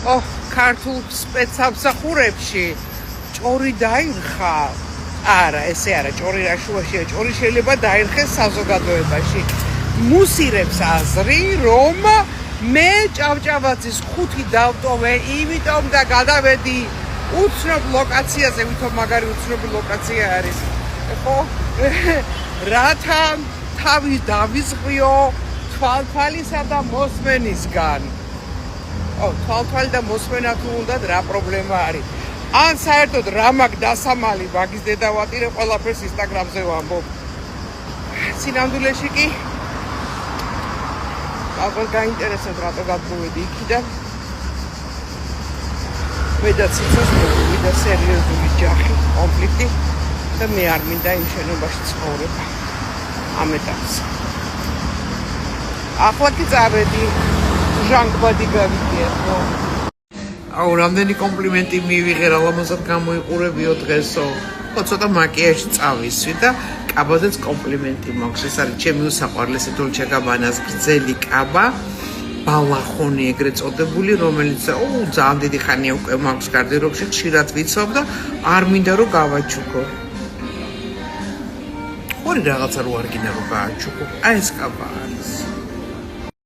ქართულ სპეცსამსახურებში ჭორი დაირხა. არა, ესე არა, ჭორი რა შუაშია, ჭორი შეიძლება დაირხეს საზოგადოებაში. მუსირებს აზრი, რომ მე ჭავჭავაძის 5 დავტოვე, იმიტომ და გადავედი უცნობ ლოკაციაზე, ვითომ მაგარი უცნობი ლოკაცია არის. ხო? რათა თავი დავიზღვიო თვალთვალისა და მოსმენისგან. თვალთვალი და მოსმენა თუ უნდათ რა პრობლემა არის? ან საერთოდ რა მაგ დასამალი მაგის დედავატირე ყველაფერს ინსტაგრამზე ვამბობ. სინამდვილეში კი ალბათ გაინტერესებს რატო გადმოვედი იქიდან. მე და ციცოს მოვიდა სერიოზული ჯახი, კონფლიქტი და მე არ მინდა იმ შენობაში ცხოვრება ამ ეტაპზე. ახლა კი წავედი ჟანგბადი გავიგიო. რამდენი კომპლიმენტი მივიღე რა ლამაზად გამოიყურებიო დღესო. ცოტა მაკიაჟი წავისვი და კაბაზეც კომპლიმენტი მაქვს. ეს არის ჩემი უსაყვარლესი დოლჩე გაბანას გრძელი კაბა, ბალახონი ეგრეთ წოდებული, რომელიც ძალიან დიდი ხანია უკვე მაქვს გარდერობში, ხშირად ვიცავ და არ მინდა რომ გავაჩუქო. ხორი რაღაცა რო არ გინდა რომ გააჩუქო. აი ეს კაბა არის.